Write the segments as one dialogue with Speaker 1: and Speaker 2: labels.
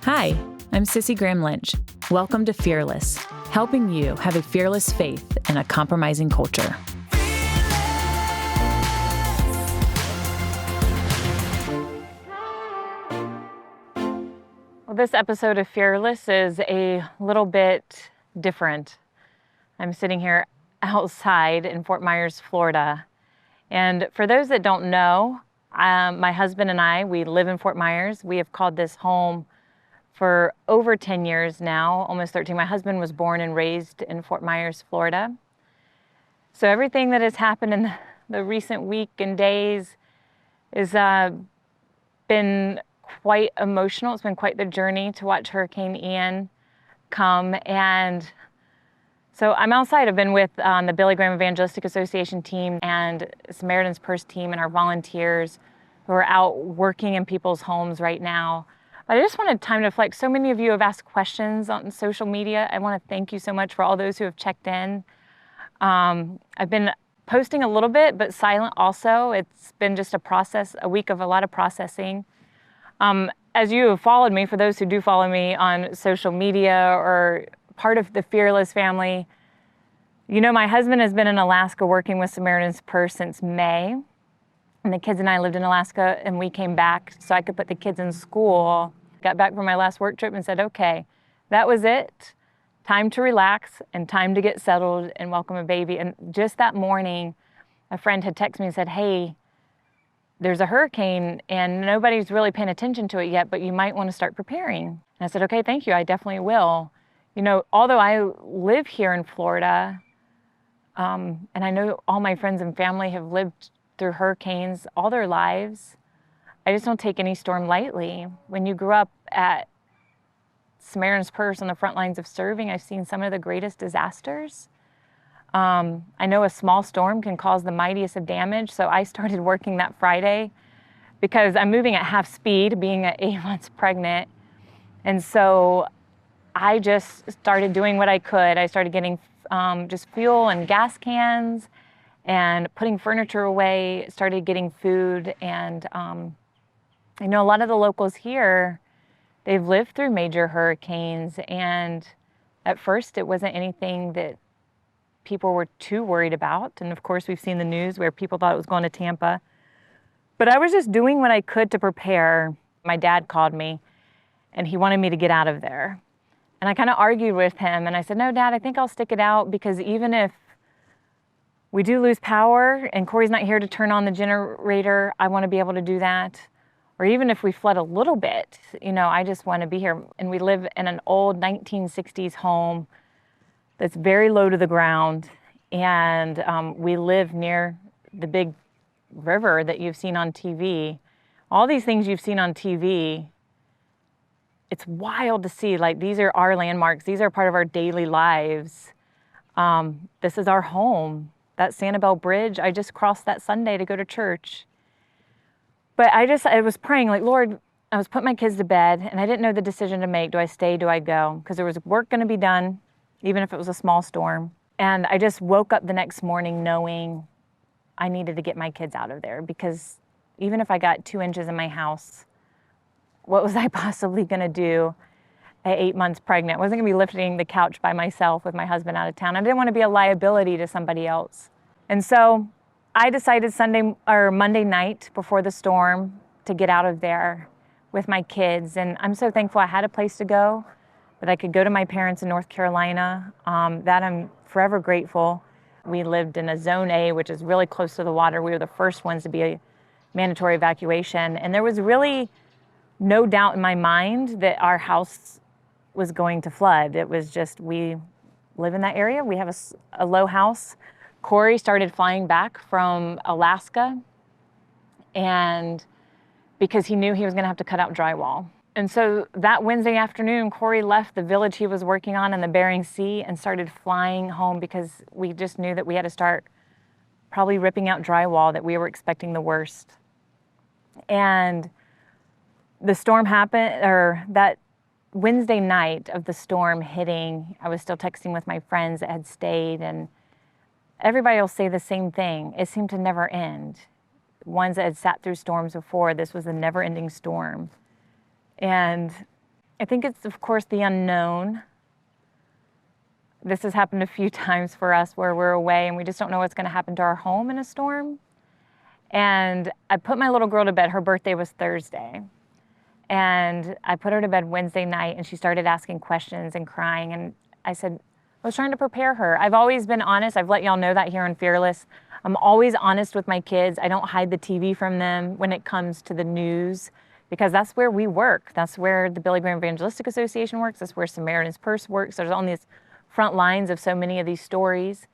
Speaker 1: Hi, I'm Cissie Lynch. Welcome to Fearless, helping you have a fearless faith in a compromising culture. Well, this episode of Fearless is a little bit different. I'm sitting here outside in Fort Myers, Florida. And for those that don't know, my husband and I, we live in Fort Myers. We have called this home for over 10 years now, almost 13. My husband was born and raised in Fort Myers, Florida. So everything that has happened in the recent week and days has been quite emotional. It's been quite the journey to watch Hurricane Ian come. And so I'm outside. I've been with the Billy Graham Evangelistic Association team and Samaritan's Purse team and our volunteers who are out working in people's homes right now. But I just wanted time to reflect. So many of you have asked questions on social media. I want to thank you so much for all those who have checked in. I've been posting a little bit, but silent also. It's been just a week of a lot of processing. As you have followed me, for those who do follow me on social media or part of the Fearless family, you know my husband has been in Alaska working with Samaritan's Purse since May. And the kids and I lived in Alaska, and we came back so I could put the kids in school. Got back from my last work trip and said, okay, that was it. Time to relax and time to get settled and welcome a baby. And just that morning, a friend had texted me and said, hey, there's a hurricane and nobody's really paying attention to it yet, but you might want to start preparing. And I said, okay, thank you, I definitely will. You know, although I live here in Florida, and I know all my friends and family have lived through hurricanes all their lives, I just don't take any storm lightly. When you grew up at Samaritan's Purse on the front lines of serving, I've seen some of the greatest disasters. I know a small storm can cause the mightiest of damage, so I started working that Friday because I'm moving at half speed, being at 8 months pregnant. And so I just started doing what I could. I started getting just fuel and gas cans and putting furniture away, started getting food. And I know a lot of the locals here, they've lived through major hurricanes. And at first it wasn't anything that people were too worried about. And of course we've seen the news where people thought it was going to Tampa. But I was just doing what I could to prepare. My dad called me and he wanted me to get out of there. And I kind of argued with him and I said, no, Dad, I think I'll stick it out because even if we do lose power and Corey's not here to turn on the generator, I want to be able to do that. Or even if we flood a little bit, you know, I just want to be here. And we live in an old 1960s home that's very low to the ground. And we live near the big river that you've seen on TV. All these things you've seen on TV, it's wild to see. Like, these are our landmarks. These are part of our daily lives. This is our home. That Sanibel Bridge, I just crossed that Sunday to go to church. But I was praying, like, Lord, I was putting my kids to bed, and I didn't know the decision to make. Do I stay? Do I go? Because there was work going to be done, even if it was a small storm. And I just woke up the next morning knowing I needed to get my kids out of there, because even if I got 2 inches in my house, what was I possibly going to do at 8 months pregnant? I wasn't going to be lifting the couch by myself with my husband out of town. I didn't want to be a liability to somebody else. And so I decided Monday night before the storm to get out of there with my kids. And I'm so thankful I had a place to go, that I could go to my parents in North Carolina. That I'm forever grateful. We lived in a zone A, which is really close to the water. We were the first ones to be a mandatory evacuation. And there was really no doubt in my mind that our house was going to flood. It was just, we live in that area. We have a low house. Corey started flying back from Alaska, and because he knew he was going to have to cut out drywall. And so that Wednesday afternoon, Corey left the village he was working on in the Bering Sea and started flying home because we just knew that we had to start probably ripping out drywall, that we were expecting the worst. And the storm happened, or that Wednesday night of the storm hitting, I was still texting with my friends that had stayed, and everybody will say the same thing. It seemed to never end. Ones that had sat through storms before, this was a never-ending storm. And I think it's, of course, the unknown. This has happened a few times for us where we're away and we just don't know what's going to happen to our home in a storm. And I put my little girl to bed. Her birthday was Thursday. And I put her to bed Wednesday night and she started asking questions and crying. And I said, I was trying to prepare her. I've always been honest. I've let y'all know that here on Fearless. I'm always honest with my kids. I don't hide the TV from them when it comes to the news, because that's where we work. That's where the Billy Graham Evangelistic Association works. That's where Samaritan's Purse works. There's on these front lines of so many of these stories.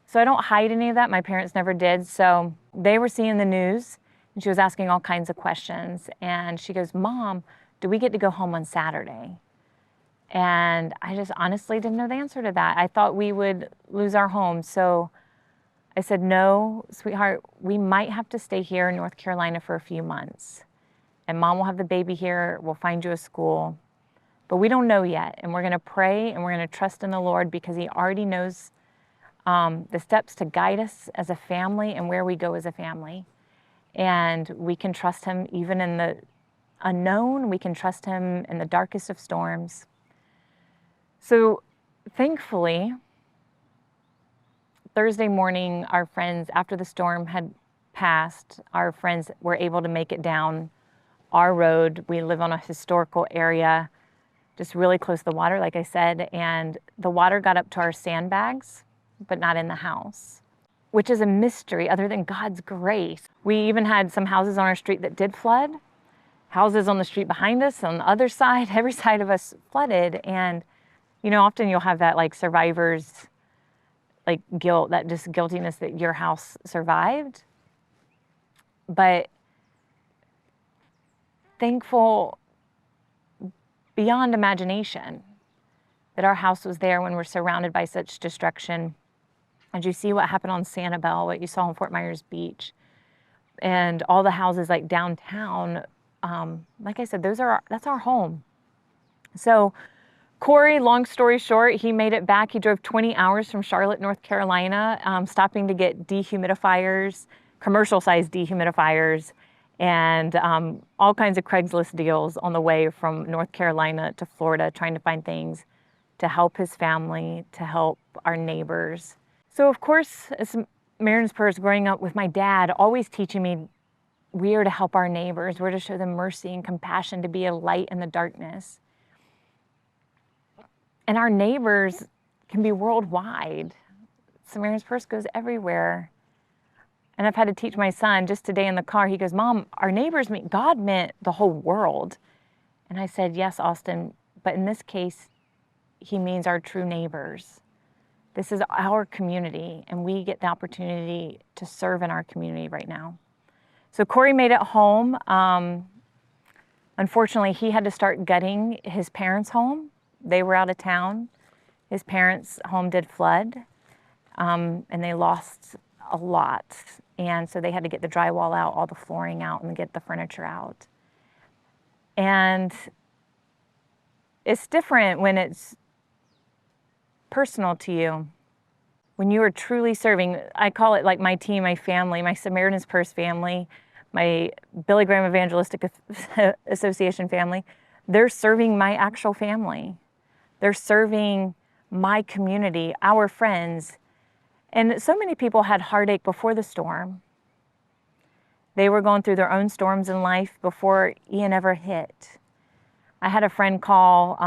Speaker 1: So I don't hide any of that. My parents never did. So they were seeing the news and she was asking all kinds of questions. And she goes, Mom, do we get to go home on Saturday? And I just honestly didn't know the answer to that. I thought we would lose our home. So I said, no, sweetheart, we might have to stay here in North Carolina for a few months. And Mom will have the baby here. We'll find you a school. But we don't know yet. And we're going to pray and we're going to trust in the Lord because He already knows the steps to guide us as a family and where we go as a family. And we can trust Him even in the unknown. We can trust Him in the darkest of storms. So thankfully, Thursday morning, our friends, after the storm had passed, our friends were able to make it down our road. We live on a historical area, just really close to the water, like I said, and the water got up to our sandbags, but not in the house, which is a mystery other than God's grace. We even had some houses on our street that did flood, houses on the street behind us, on the other side, every side of us flooded. And you know, often you'll have that like survivors, like guilt, that just guiltiness that your house survived. But thankful beyond imagination that our house was there when we're surrounded by such destruction. And you see what happened on Sanibel, what you saw on Fort Myers Beach, and all the houses like downtown. Like I said, that's our home. So Corey, long story short, he made it back. He drove 20 hours from Charlotte, North Carolina, stopping to get dehumidifiers, commercial-sized dehumidifiers, and all kinds of Craigslist deals on the way from North Carolina to Florida, trying to find things to help his family, to help our neighbors. So, of course, as Samaritan's Purse, growing up with my dad, always teaching me we are to help our neighbors, we're to show them mercy and compassion, to be a light in the darkness. And our neighbors can be worldwide. Samaritan's Purse goes everywhere. And I've had to teach my son just today in the car. He goes, Mom, our neighbors mean God meant the whole world. And I said, yes, Austin, but in this case, He means our true neighbors. This is our community, and we get the opportunity to serve in our community right now. So Corey made it home. Unfortunately, he had to start gutting his parents' home. They were out of town. His parents' home did flood, and they lost a lot. And so they had to get the drywall out, all the flooring out, and get the furniture out. And it's different when it's personal to you. When you are truly serving, I call it like my team, my family, my Samaritan's Purse family, my Billy Graham Evangelistic Association family, they're serving my actual family. They're serving my community, our friends. And so many people had heartache before the storm. They were going through their own storms in life before Ian ever hit. I had a friend call,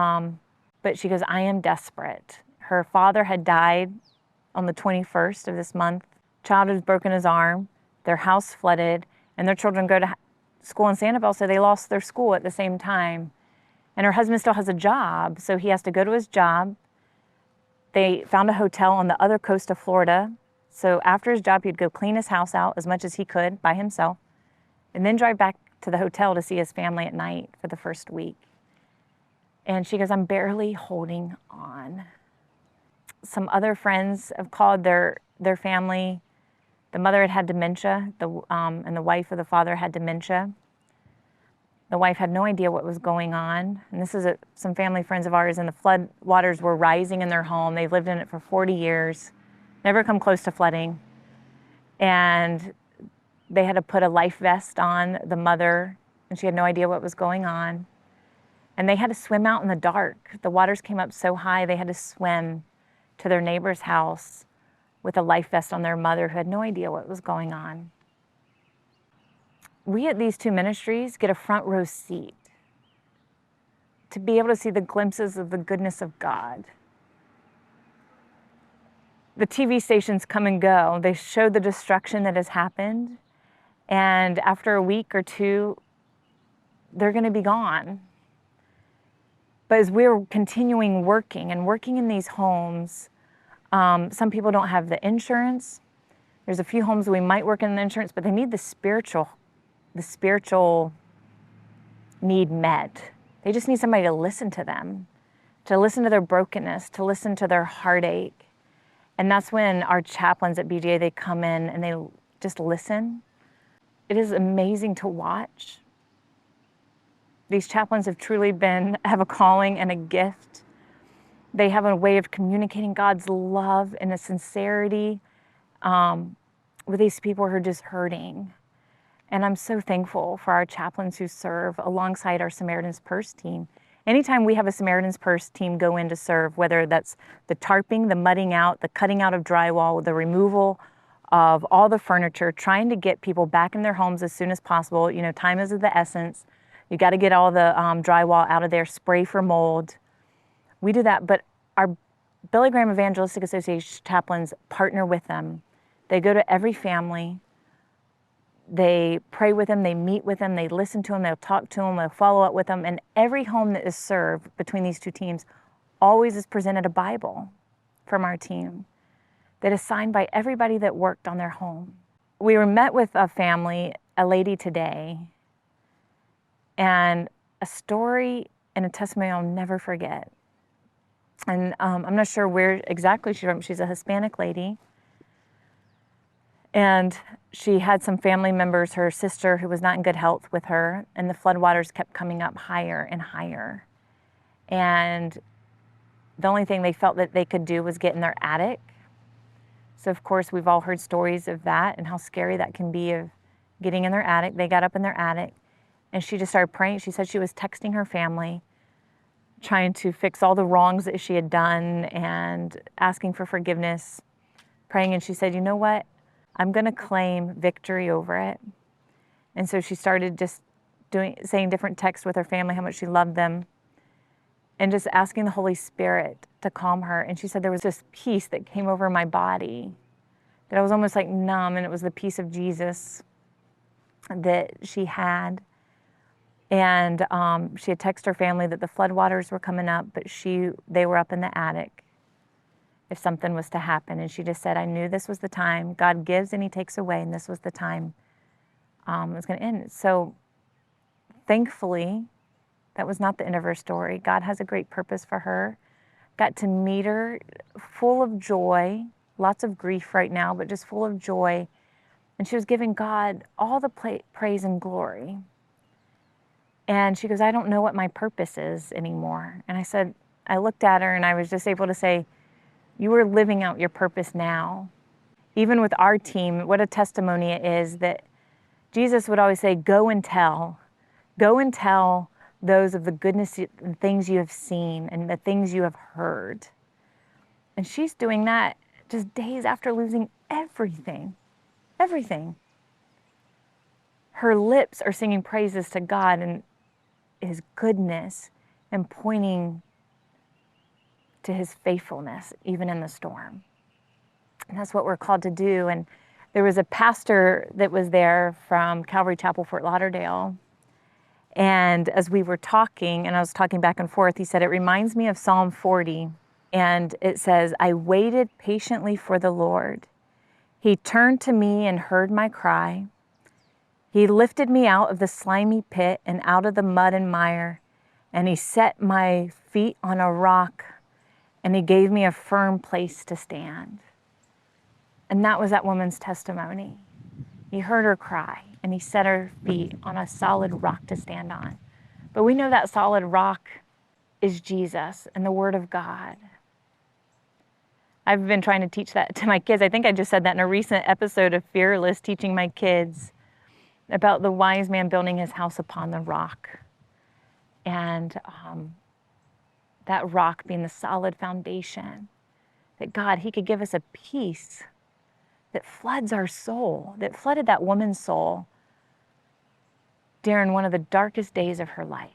Speaker 1: but she goes, I am desperate. Her father had died on the 21st of this month. Child had broken his arm. Their house flooded, and their children go to school in Sanibel, so they lost their school at the same time. And her husband still has a job, so he has to go to his job. They found a hotel on the other coast of Florida. So after his job, he'd go clean his house out as much as he could by himself, and then drive back to the hotel to see his family at night for the first week. And she goes, I'm barely holding on. Some other friends have called their family. The mother had had dementia, and the wife of the father had dementia. The wife had no idea what was going on. And this is some family friends of ours, and the flood waters were rising in their home. They've lived in it for 40 years, never come close to flooding. And they had to put a life vest on the mother, and she had no idea what was going on. And they had to swim out in the dark. The waters came up so high, they had to swim to their neighbor's house with a life vest on their mother who had no idea what was going on. We at these two ministries get a front row seat to be able to see the glimpses of the goodness of God. The TV stations come and go. They show the destruction that has happened. And after a week or two, they're going to be gone. But as we're continuing working in these homes, some people don't have the insurance. There's a few homes we might work in the insurance, but they need the spiritual need met. They just need somebody to listen to them, to listen to their brokenness, to listen to their heartache. And that's when our chaplains at BGA, they come in and they just listen. It is amazing to watch. These chaplains have truly have a calling and a gift. They have a way of communicating God's love and a sincerity with these people who are just hurting. And I'm so thankful for our chaplains who serve alongside our Samaritan's Purse team. Anytime we have a Samaritan's Purse team go in to serve, whether that's the tarping, the mudding out, the cutting out of drywall, the removal of all the furniture, trying to get people back in their homes as soon as possible. You know, time is of the essence. You got to get all the drywall out of there, spray for mold. We do that, but our Billy Graham Evangelistic Association chaplains partner with them. They go to every family. They pray with them, they meet with them, they listen to them, they'll talk to them, they'll follow up with them. And every home that is served between these two teams always is presented a Bible from our team that is signed by everybody that worked on their home. We were met with a family, a lady today, and a story and a testimony I'll never forget. And I'm not sure where exactly she's from. She's a Hispanic lady. And she had some family members, her sister, who was not in good health with her, and the floodwaters kept coming up higher and higher. And the only thing they felt that they could do was get in their attic. So, of course, we've all heard stories of that and how scary that can be of getting in their attic. They got up in their attic, and she just started praying. She said she was texting her family, trying to fix all the wrongs that she had done and asking for forgiveness, praying. And she said, you know what? I'm going to claim victory over it. And so she started just saying different texts with her family, how much she loved them, and just asking the Holy Spirit to calm her. And she said there was this peace that came over my body that I was almost like numb, and it was the peace of Jesus that she had. And she had texted her family that the floodwaters were coming up, but they were up in the attic if something was to happen. And she just said, I knew this was the time. God gives and he takes away, and this was the time it was going to end. So thankfully, that was not the end of her story. God has a great purpose for her. Got to meet her full of joy, lots of grief right now, but just full of joy. And she was giving God all the praise and glory. And she goes, I don't know what my purpose is anymore. And I looked at her and I was just able to say, you are living out your purpose now. Even with our team, what a testimony it is that Jesus would always say, go and tell those of the goodness and things you have seen and the things you have heard. And she's doing that just days after losing everything. Her lips are singing praises to God and his goodness and pointing to his faithfulness, even in the storm. And that's what we're called to do. And there was a pastor that was there from Calvary Chapel, Fort Lauderdale. And as we were talking, and I was talking back and forth, he said, it reminds me of Psalm 40. And it says, I waited patiently for the Lord. He turned to me and heard my cry. He lifted me out of the slimy pit and out of the mud and mire. And he set my feet on a rock, and he gave me a firm place to stand. And that was that woman's testimony. He heard her cry, and he set her feet on a solid rock to stand on. But we know that solid rock is Jesus and the Word of God. I've been trying to teach that to my kids. I think I just said that in a recent episode of Fearless, teaching my kids about the wise man building his house upon the rock. and that rock being the solid foundation, that God, he could give us a peace that floods our soul, that flooded that woman's soul during one of the darkest days of her life.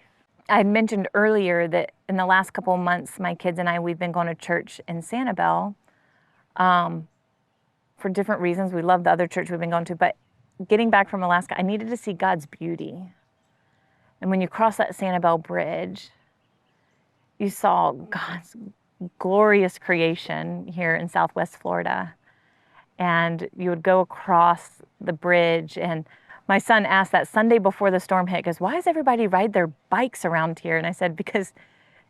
Speaker 1: I mentioned earlier that in the last couple of months, my kids and I, we've been going to church in Sanibel for different reasons. We love the other church we've been going to, but getting back from Alaska, I needed to see God's beauty. And when you cross that Sanibel Bridge, you saw God's glorious creation here in Southwest Florida. And you would go across the bridge, and my son asked that Sunday before the storm hit, goes, why does everybody ride their bikes around here? And I said, because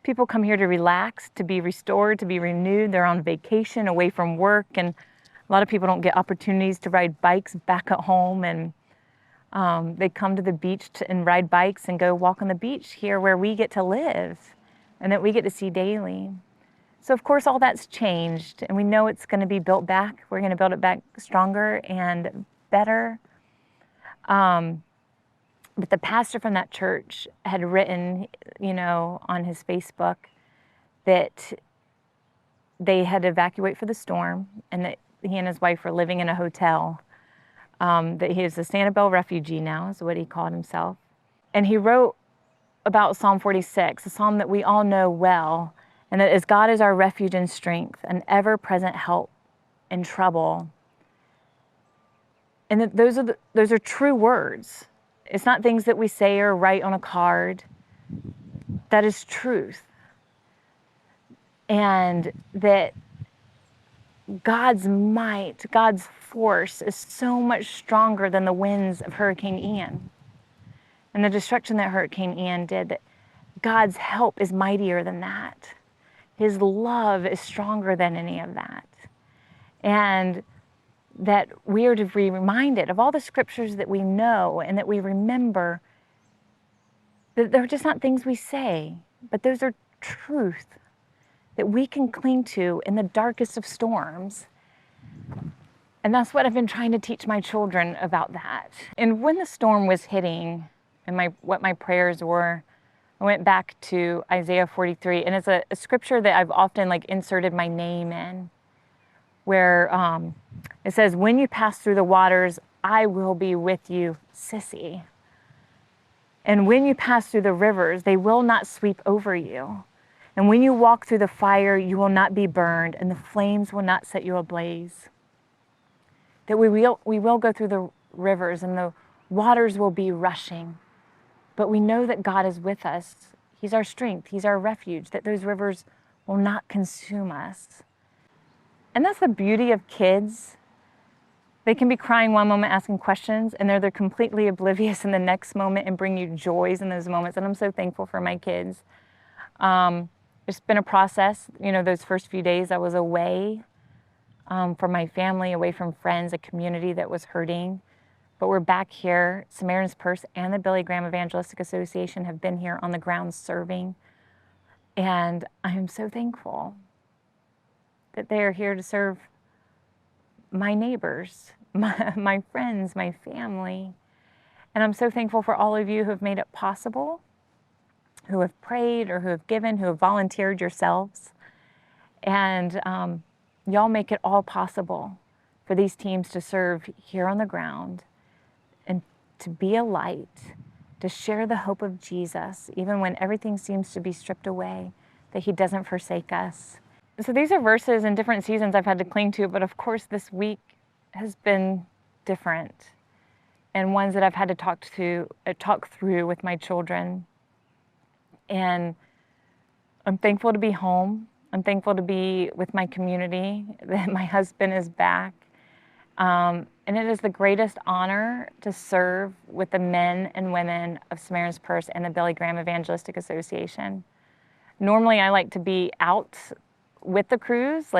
Speaker 1: people come here to relax, to be restored, to be renewed. They're on vacation away from work, and a lot of people don't get opportunities to ride bikes back at home, and they come to the beach and ride bikes and go walk on the beach here where we get to live and that we get to see daily. So of course all that's changed, and we know it's going to be built back. We're going to build it back stronger and better. But the pastor from that church had written, on his Facebook that they had to evacuate for the storm, and that he and his wife were living in a hotel. That he is a Sanibel refugee now, is what he called himself. And he wrote about Psalm 46, a psalm that we all know well, and that as God is our refuge and strength, an ever-present help in trouble. And that those are true words. It's not things that we say or write on a card. That is truth. And that God's might, God's force is so much stronger than the winds of Hurricane Ian and the destruction that Hurricane Ian did, that God's help is mightier than that. His love is stronger than any of that. And that we are to be reminded of all the scriptures that we know and that we remember, that they're just not things we say, but those are truth that we can cling to in the darkest of storms. And that's what I've been trying to teach my children about that. And when the storm was hitting, and what my prayers were, I went back to Isaiah 43, and it's a scripture that I've often inserted my name in, where it says, when you pass through the waters, I will be with you, Cissie. And when you pass through the rivers, they will not sweep over you. And when you walk through the fire, you will not be burned, and the flames will not set you ablaze. That we will go through the rivers, and the waters will be rushing. But we know that God is with us. He's our strength. He's our refuge, that those rivers will not consume us. And that's the beauty of kids. They can be crying one moment, asking questions, and they're completely oblivious in the next moment and bring you joys in those moments. And I'm so thankful for my kids. It's been a process. Those first few days I was away from my family, away from friends, a community that was hurting. But we're back here. Samaritan's Purse and the Billy Graham Evangelistic Association have been here on the ground serving. And I am so thankful that they are here to serve my neighbors, my friends, my family. And I'm so thankful for all of you who have made it possible, who have prayed or who have given, who have volunteered yourselves. And y'all make it all possible for these teams to serve here on the ground and to be a light, to share the hope of Jesus, even when everything seems to be stripped away, that he doesn't forsake us. So these are verses in different seasons I've had to cling to, but of course this week has been different, and ones that I've had to talk through with my children. And I'm thankful to be home. I'm thankful to be with my community, that my husband is back. And it is the greatest honor to serve with the men and women of Samaritan's Purse and the Billy Graham Evangelistic Association. Normally I like to be out with the crews,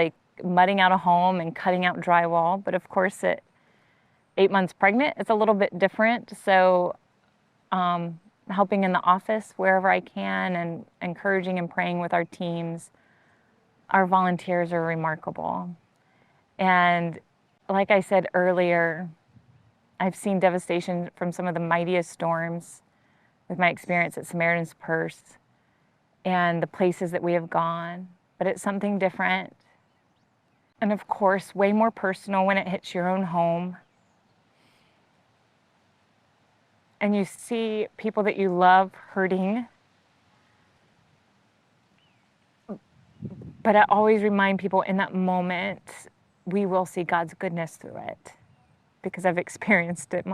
Speaker 1: mudding out a home and cutting out drywall. But of course at 8 months pregnant, it's a little bit different. So helping in the office wherever I can and encouraging and praying with our teams. Our volunteers are remarkable. And like I said earlier, I've seen devastation from some of the mightiest storms with my experience at Samaritan's Purse and the places that we have gone, but it's something different. And of course, way more personal when it hits your own home. And you see people that you love hurting. But I always remind people in that moment, we will see God's goodness through it, because I've experienced it.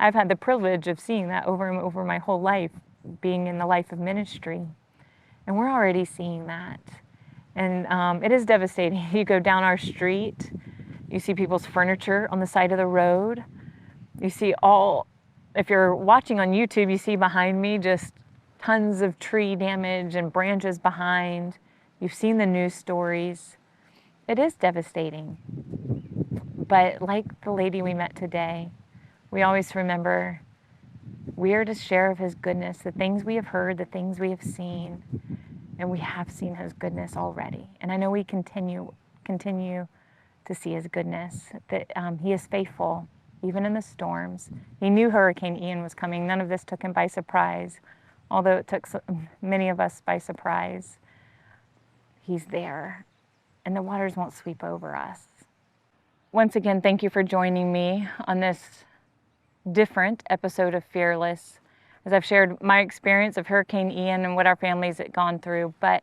Speaker 1: I've had the privilege of seeing that over and over my whole life, being in the life of ministry. And we're already seeing that. And it is devastating. You go down our street, you see people's furniture on the side of the road. You see if you're watching on YouTube, you see behind me just tons of tree damage and branches behind. You've seen the news stories. It is devastating. But like the lady we met today, we always remember we are to share of His goodness, the things we have heard, the things we have seen, and we have seen His goodness already. And I know we continue to see His goodness, that He is faithful, even in the storms. He knew Hurricane Ian was coming. None of this took Him by surprise, although it took many of us by surprise. He's there, and the waters won't sweep over us. Once again, thank you for joining me on this different episode of Fearless, as I've shared my experience of Hurricane Ian and what our families had gone through. But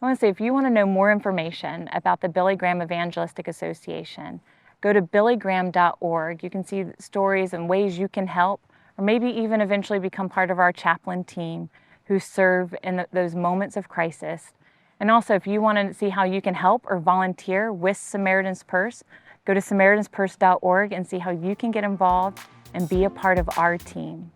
Speaker 1: I want to say, if you want to know more information about the Billy Graham Evangelistic Association, go to billygraham.org. You can see stories and ways you can help, or maybe even eventually become part of our chaplain team who serve in those moments of crisis. And also, if you want to see how you can help or volunteer with Samaritan's Purse, go to samaritanspurse.org and see how you can get involved and be a part of our team.